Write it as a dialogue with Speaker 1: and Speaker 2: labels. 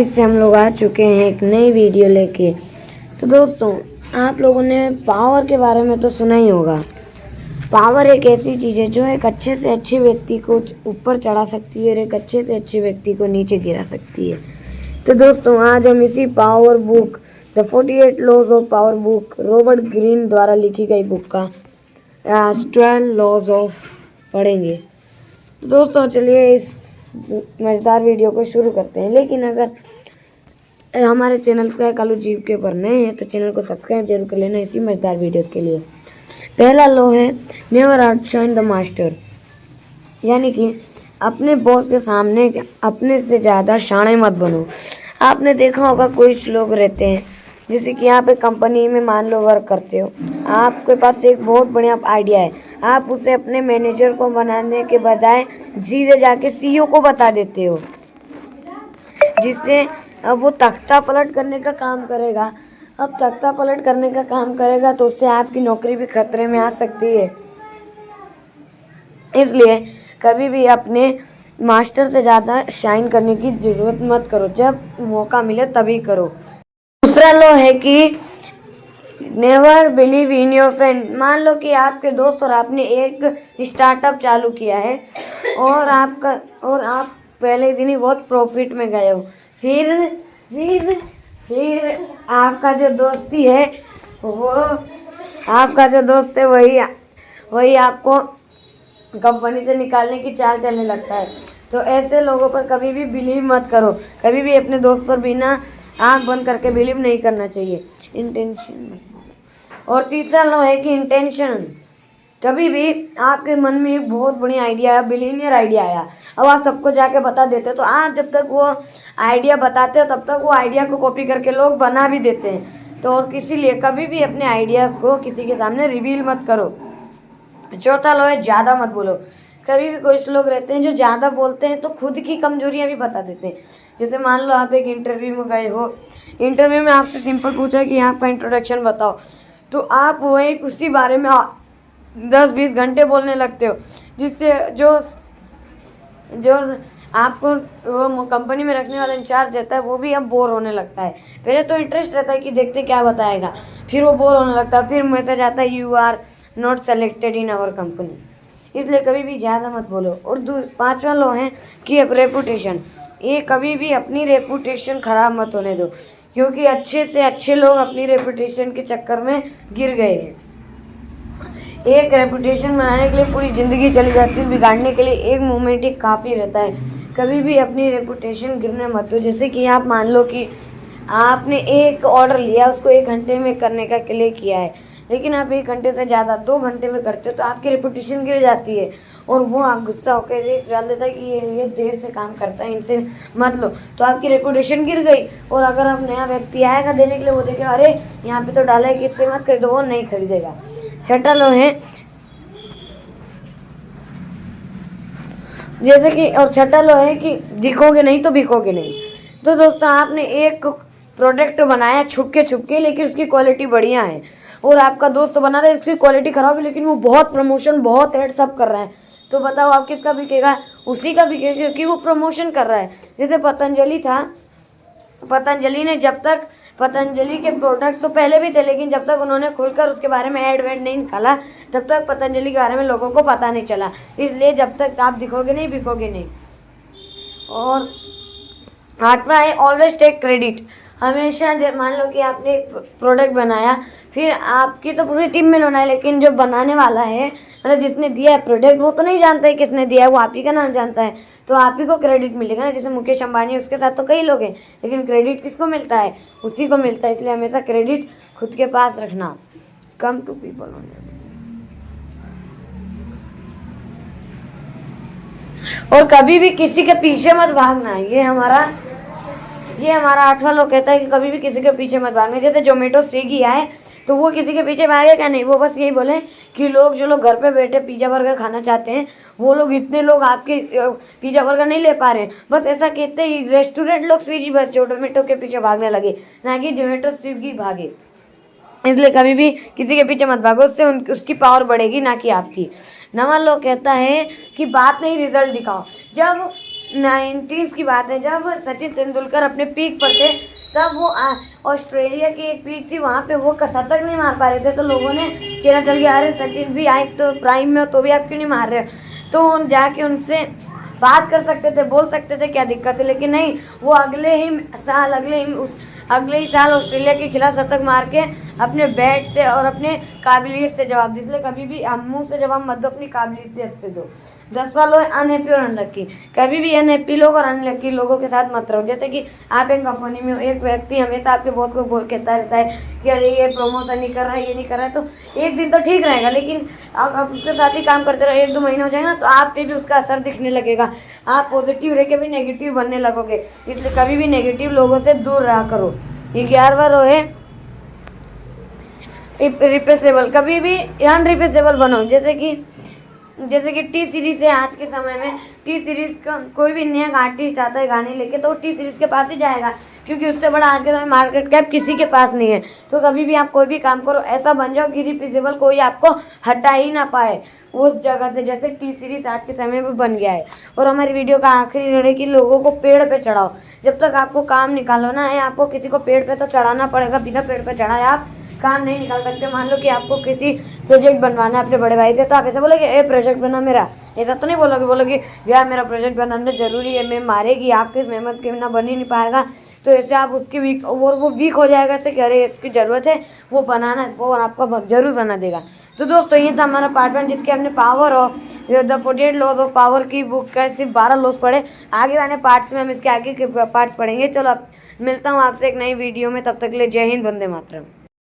Speaker 1: वापस से हम लोग आ चुके हैं एक नई वीडियो लेके। तो दोस्तों, आप लोगों ने पावर के बारे में तो सुना ही होगा। पावर एक ऐसी चीज़ है जो एक अच्छे से अच्छे व्यक्ति को ऊपर चढ़ा सकती है और एक अच्छे से अच्छे व्यक्ति को नीचे गिरा सकती है। तो दोस्तों, आज हम इसी power book the 48 laws of power book Robert Greene द्वारा लिखी गई बुक का 12 लॉज ऑफ पढ़ेंगे। तो दोस्तों, चलिए इस मज़ेदार वीडियो को शुरू करते हैं। लेकिन अगर हमारे चैनल का कालू जीव के ऊपर नए हैं तो चैनल को सब्सक्राइब जरूर कर लेना इसी मज़ेदार वीडियोस के लिए। पहला लॉ है नेवर आउटशाइन द मास्टर, यानी कि अपने बॉस के सामने अपने से ज़्यादा शाणे मत बनो। आपने देखा होगा कुछ लोग रहते हैं, जैसे कि आप एक कंपनी में मान लो वर्क करते हो, आपके पास एक बहुत बढ़िया आइडिया है, आप उसे अपने मैनेजर को बनाने के बजाय सीधे जाके सीईओ को बता देते हो, जिससे अब वो तख्ता पलट करने का काम करेगा। अब तख्ता पलट करने का काम करेगा तो उससे आपकी नौकरी भी खतरे में आ सकती है। इसलिए कभी भी अपने मास्टर से ज़्यादा शाइन करने की ज़रूरत मत करो, जब मौका मिले तभी करो। दूसरा लॉ है कि never believe in your friend. मान लो कि आपके दोस्त और आपने एक स्टार्टअप चालू किया है और आप पहले दिन ही बहुत प्रॉफिट में गए हो। फिर आपका जो दोस्ती है वही आपको कंपनी से निकालने की चाल चलने लगता है। तो ऐसे लोगों पर कभी भी बिलीव मत करो। कभी भी अपने दोस्त पर बिना आंख बंद करके बिलीव नहीं करना चाहिए। इंटेंशन। और तीसरा लो है कि इंटेंशन। कभी भी आपके मन में एक बहुत बढ़िया आइडिया आया, बिलीनियर आइडिया आया, अब आप सबको जाके बता देते हो, तो आप जब तक वो आइडिया बताते हो तब तक वो आइडिया को कॉपी करके लोग बना भी देते हैं। तो और इसीलिए कभी भी अपने आइडियाज़ को किसी के सामने रिवील मत करो। चौथा लो है ज़्यादा मत बोलो। कभी भी कुछ लोग रहते हैं जो ज़्यादा बोलते हैं तो खुद की कमजोरियां भी बता देते हैं। जैसे मान लो आप एक इंटरव्यू में गए हो, इंटरव्यू में आपसे सिंपल पूछा कि आपका इंट्रोडक्शन बताओ, तो आप वही उसी बारे में 10-20 घंटे बोलने लगते हो, जिससे जो आपको वो कंपनी में रखने वाला इंचार्ज रहता है वो भी अब बोर होने लगता है। पहले तो इंटरेस्ट रहता है कि देखते क्या बताएगा, फिर वो बोर होने लगता है, फिर मैसेज आता है you are not selected in our company. इसलिए कभी भी ज़्यादा मत बोलो। और पांचवा लो है कि अब रेपुटेशन, ये कभी भी अपनी रेपुटेशन ख़राब मत होने दो, क्योंकि अच्छे से अच्छे लोग अपनी रेपुटेशन के चक्कर में गिर गए हैं। एक रेपुटेशन बनाने के लिए पूरी ज़िंदगी चली जाती है, बिगाड़ने के लिए एक मोमेंट ही काफ़ी रहता है। कभी भी अपनी रेपुटेशन गिरने मत दो। जैसे कि आप मान लो कि आपने एक ऑर्डर लिया, उसको 1 घंटे में करने का के लिए किया है, लेकिन आप 1 घंटे से ज़्यादा 2 घंटे में करते हो तो आपकी रेपुटेशन गिर जाती है और वो आप गुस्सा होकर रेट डाल देता है कि ये देर से काम करता है, इनसे मत लो, तो आपकी रेपुटेशन गिर गई। और अगर अब नया व्यक्ति आएगा देने के लिए, वो देखेगा अरे यहाँ पे तो डाला है कि इससे मत खरीदो, वो नहीं खरीदेगा। छठा लो है जैसे कि, और छठा लो है कि दिखोगे नहीं तो बिकोगे नहीं। तो दोस्तों, आपने एक प्रोडक्ट बनाया छुपके छुपके, लेकिन उसकी क्वालिटी बढ़िया है, और आपका दोस्त बना रहा है उसकी क्वालिटी खराब है, लेकिन वो बहुत प्रमोशन बहुत ऐड सब कर रहा है, तो बताओ आप किसका बिकेगा? उसी का बिकेगा, क्योंकि वो प्रमोशन कर रहा है। जैसे पतंजलि था, पतंजलि ने जब तक पतंजलि के प्रोडक्ट तो पहले भी थे, लेकिन जब तक उन्होंने खुलकर उसके बारे में एड वेड नहीं निकाला तब तक पतंजलि के बारे में लोगों को पता नहीं चला। इसलिए जब तक आप दिखोगे नहीं बिकोगे नहीं। और 8वां है ऑलवेज टेक क्रेडिट। हमेशा मान लो कि आपने एक प्रोडक्ट बनाया, फिर आपकी तो पूरी टीम में होना है, लेकिन जो बनाने वाला है, मतलब जिसने दिया है प्रोडक्ट, वो तो नहीं जानता है किसने दिया है, वो आप ही का नाम जानता है, तो आप ही को क्रेडिट मिलेगा ना। जैसे मुकेश अंबानी, उसके साथ तो कई लोग हैं, लेकिन क्रेडिट किसको मिलता है? उसी को मिलता है। इसलिए हमेशा क्रेडिट खुद के पास रखना। कम टू पीपल और कभी भी किसी के पीछे मत भागना। ये हमारा 8वां लोग कहता है कि कभी भी किसी के पीछे मत भागना। जैसे जोमेटो स्विगी आए तो वो किसी के पीछे भागे क्या? नहीं, वो बस यही बोले कि जो लोग घर पे बैठे पिज़्ज़ा बर्गर खाना चाहते हैं, वो लोग इतने लोग आपके पिज़्ज़ा बर्गर नहीं ले पा रहे हैं, बस ऐसा कहते ही रेस्टोरेंट लोग स्विगी जोमेटो के पीछे भागने लगे, ना कि जोमेटो स्विगी भागे। इसलिए कभी भी किसी के पीछे मत भागो, उससे उसकी पावर बढ़ेगी, ना कि आपकी। 9वां लोग कहता है कि बात नहीं रिजल्ट दिखाओ। जब 1990s की बात है, जब सचिन तेंदुलकर अपने पीक पर थे, तब वो ऑस्ट्रेलिया की एक पीक थी, वहाँ पे वो शतक नहीं मार पा रहे थे, तो लोगों ने कहना चल गया अरे सचिन भी आए तो प्राइम में हो तो भी आप क्यों नहीं मार रहे हो। तो उन जाके उनसे बात कर सकते थे, बोल सकते थे क्या दिक्कत है, लेकिन नहीं, वो अगले ही साल ऑस्ट्रेलिया के खिलाफ शतक मार के अपने बैट से और अपने काबिलियत से जवाब दो। इसलिए कभी भी मुँह से जवाब मत दो, अपनी काबिलियत से दो। 10 साल हो अनहैप्पी और अनलक्की, कभी भी अनहैप्पी लोग और अनलक्की लोगों के साथ मत रहो। जैसे कि आप एक कंपनी में हो, एक व्यक्ति हमेशा आपके बॉस को कहता रहता है कि अरे ये प्रमोशन नहीं कर रहा है, ये नहीं कर रहा है, तो एक दिन तो ठीक रहेगा, लेकिन आप उसके साथ ही काम करते रहो, 1-2 महीने हो जाएगा ना, तो आप पे भी उसका असर दिखने लगेगा, आप पॉजिटिव रह के भी नेगेटिव बनने लगोगे। इसलिए कभी भी नेगेटिव लोगों से दूर रहा करो। 11वां रो है रिप्लेसेबल, कभी भी अनरिप्लेसेबल बनो। जैसे कि टी सीरीज है, आज के समय में टी सीरीज का कोई भी नया आर्टिस्ट आता है गाने लेके, तो वो टी सीरीज के पास ही जाएगा, क्योंकि उससे बड़ा आज के समय मार्केट कैप किसी के पास नहीं है। तो कभी भी आप कोई भी काम करो, ऐसा बन जाओ कि रिप्लेसेबल कोई आपको हटा ही ना पाए उस जगह से, जैसे टी सीरीज आज के समय में बन गया है। और हमारी वीडियो का आखिरी है कि लोगों को पेड़ पे चढ़ाओ। जब तक आपको काम निकालना है, आपको किसी को पेड़ पे तो चढ़ाना पड़ेगा, बिना पेड़ पे चढ़ाए आप काम नहीं निकाल सकते। मान लो कि आपको किसी प्रोजेक्ट बनवाना है अपने बड़े भाई से, तो आप ऐसा बोलोगे ए प्रोजेक्ट बना मेरा, ऐसा तो नहीं बोलोगे भैया मेरा प्रोजेक्ट बनाना जरूरी है, मैं मारेगी, आपकी मेहनत के बिना बन ही नहीं पाएगा। तो ऐसे आप उसकी वीक, और वो वीक हो जाएगा ऐसे कि अरे इसकी ज़रूरत है, वो बनाना, वो आपका जरूर बना देगा। तो दोस्तों ये था हमारा पार्ट 1, जिसके हमने power of the 48 laws of power की बुक का सिर्फ 12 लॉज पढ़े। आगे वाले पार्ट्स में हम इसके आगे के पार्ट्स पढ़ेंगे। चलो अब मिलता हूँ आपसे एक नई वीडियो में, तब तक के लिए जय हिंद, वंदे मातरम।